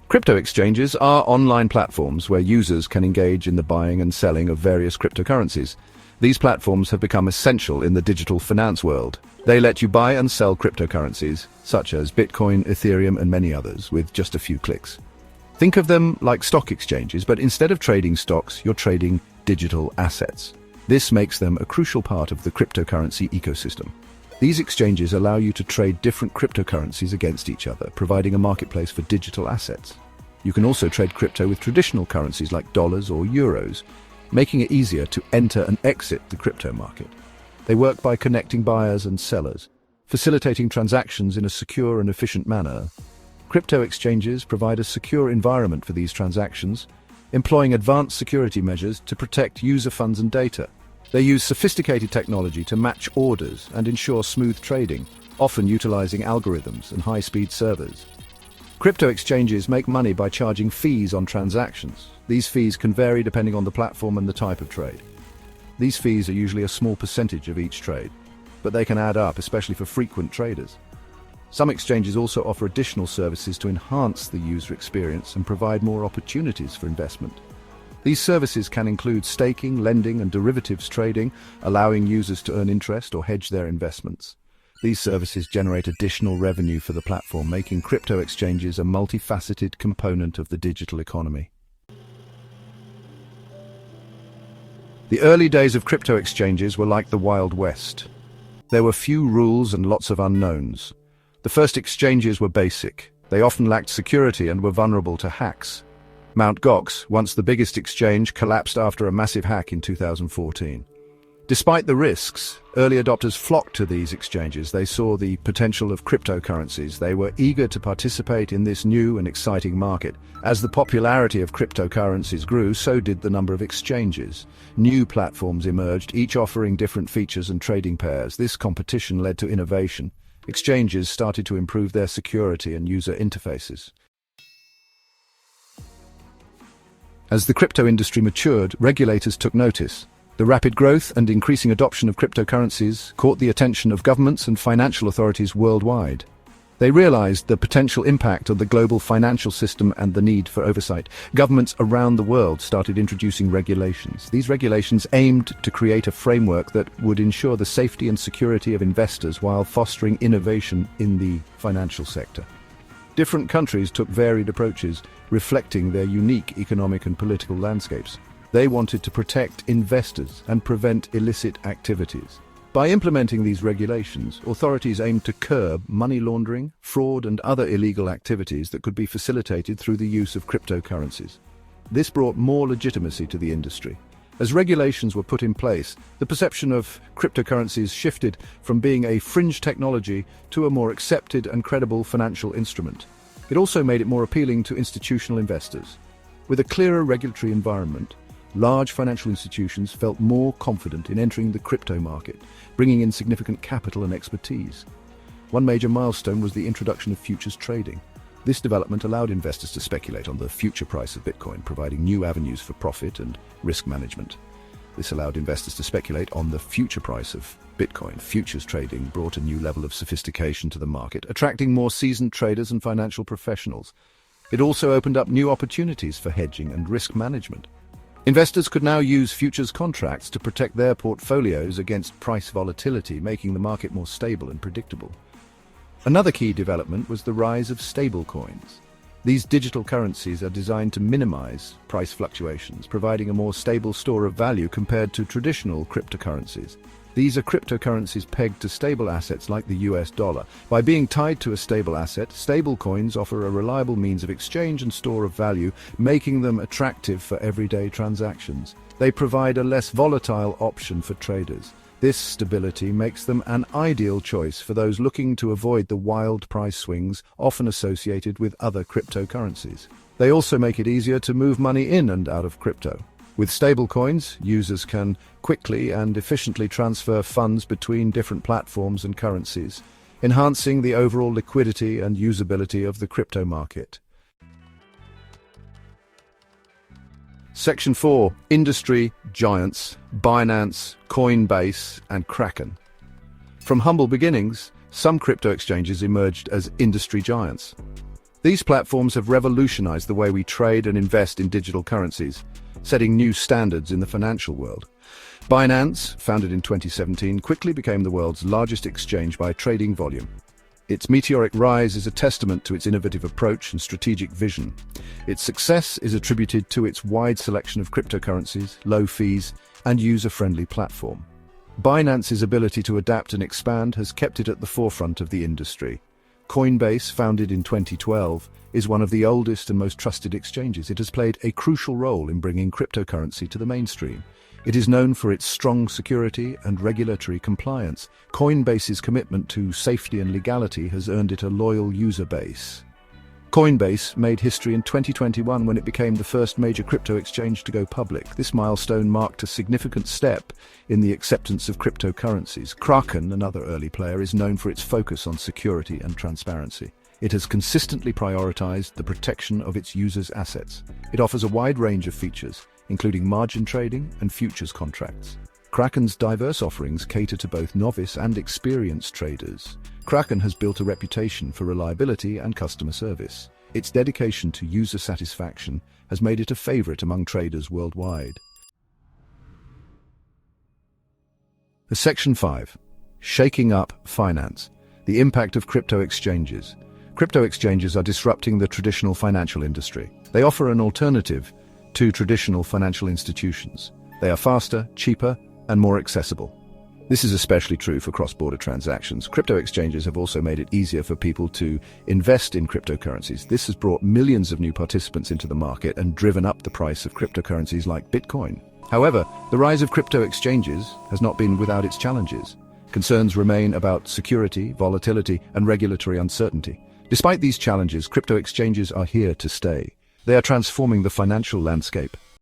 Crypto exchanges are online platforms where users can engage in the buying and selling of various cryptocurrencies. These platforms have become essential in the digital finance world. They let you buy and sell cryptocurrencies, such as Bitcoin, Ethereum, and many others, with just a few clicks. Think of them like stock exchanges, but instead of trading stocks, you're trading digital assets. This makes them a crucial part of the cryptocurrency ecosystem. These exchanges allow you to trade different cryptocurrencies against each other, providing a marketplace for digital assets. You can also trade crypto with traditional currencies like dollars or euros, making it easier to enter and exit the crypto market. They work by connecting buyers and sellers, facilitating transactions in a secure and efficient manner. Crypto exchanges provide a secure environment for these transactions, employing advanced security measures to protect user funds and data. They use sophisticated technology to match orders and ensure smooth trading, often utilizing algorithms and high-speed servers. Crypto exchanges make money by charging fees on transactions. These fees can vary depending on the platform and the type of trade. These fees are usually a small percentage of each trade, but they can add up, especially for frequent traders. Some exchanges also offer additional services to enhance the user experience and provide more opportunities for investment. These services can include staking, lending, and derivatives trading, allowing users to earn interest or hedge their investments. These services generate additional revenue for the platform, making crypto exchanges a multifaceted component of the digital economy. The early days of crypto exchanges were like the Wild West. There were few rules and lots of unknowns. The first exchanges were basic. They often lacked security and were vulnerable to hacks. Mt. Gox, once the biggest exchange, collapsed after a massive hack in 2014. Despite the risks, early adopters flocked to these exchanges. They saw the potential of cryptocurrencies. They were eager to participate in this new and exciting market. As the popularity of cryptocurrencies grew, so did the number of exchanges. New platforms emerged, each offering different features and trading pairs. This competition led to innovation. Exchanges started to improve their security and user interfaces. As the crypto industry matured, regulators took notice. The rapid growth and increasing adoption of cryptocurrencies caught the attention of governments and financial authorities worldwide. They realized the potential impact on the global financial system and the need for oversight. Governments around the world started introducing regulations. These regulations aimed to create a framework that would ensure the safety and security of investors while fostering innovation in the financial sector. Different countries took varied approaches, reflecting their unique economic and political landscapes. They wanted to protect investors and prevent illicit activities. By implementing these regulations, authorities aimed to curb money laundering, fraud, and other illegal activities that could be facilitated through the use of cryptocurrencies. This brought more legitimacy to the industry. As regulations were put in place, the perception of cryptocurrencies shifted from being a fringe technology to a more accepted and credible financial instrument. It also made it more appealing to institutional investors. With a clearer regulatory environment, large financial institutions felt more confident in entering the crypto market, bringing in significant capital and expertise. One major milestone was the introduction of futures trading. This development allowed investors to speculate on the future price of Bitcoin, providing new avenues for profit and risk management. This allowed investors to speculate on the future price of Bitcoin. Futures trading brought a new level of sophistication to the market, attracting more seasoned traders and financial professionals. It also opened up new opportunities for hedging and risk management. Investors could now use futures contracts to protect their portfolios against price volatility, making the market more stable and predictable. Another key development was the rise of stablecoins. These digital currencies are designed to minimize price fluctuations, providing a more stable store of value compared to traditional cryptocurrencies. These are cryptocurrencies pegged to stable assets like the US dollar. By being tied to a stable asset, stablecoins offer a reliable means of exchange and store of value, making them attractive for everyday transactions. They provide a less volatile option for traders. This stability makes them an ideal choice for those looking to avoid the wild price swings often associated with other cryptocurrencies. They also make it easier to move money in and out of crypto. With stablecoins, users can quickly and efficiently transfer funds between different platforms and currencies, enhancing the overall liquidity and usability of the crypto market. Section 4. Industry giants, Binance, Coinbase, and Kraken. From humble beginnings, some crypto exchanges emerged as industry giants. These platforms have revolutionized the way we trade and invest in digital currencies, setting new standards in the financial world. Binance, founded in 2017, quickly became the world's largest exchange by trading volume. Its meteoric rise is a testament to its innovative approach and strategic vision. Its success is attributed to its wide selection of cryptocurrencies, low fees, and user-friendly platform. Binance's ability to adapt and expand has kept it at the forefront of the industry. Coinbase, founded in 2012, is one of the oldest and most trusted exchanges. It has played a crucial role in bringing cryptocurrency to the mainstream. It is known for its strong security and regulatory compliance. Coinbase's commitment to safety and legality has earned it a loyal user base. Coinbase made history in 2021 when it became the first major crypto exchange to go public. This milestone marked a significant step in the acceptance of cryptocurrencies. Kraken, another early player, is known for its focus on security and transparency. It has consistently prioritized the protection of its users' assets. It offers a wide range of features, including margin trading and futures contracts. Kraken's diverse offerings cater to both novice and experienced traders. Kraken has built a reputation for reliability and customer service. Its dedication to user satisfaction has made it a favorite among traders worldwide. Section 5. Shaking up finance. The impact of crypto exchanges. Crypto exchanges are disrupting the traditional financial industry. They offer an alternative to traditional financial institutions. They are faster, cheaper, and more accessible. This is especially true for cross-border transactions. Crypto exchanges have also made it easier for people to invest in cryptocurrencies. This has brought millions of new participants into the market and driven up the price of cryptocurrencies like Bitcoin. However, the rise of crypto exchanges has not been without its challenges. Concerns remain about security, volatility, and regulatory uncertainty. Despite these challenges, crypto exchanges are here to stay. They are transforming the financial landscape,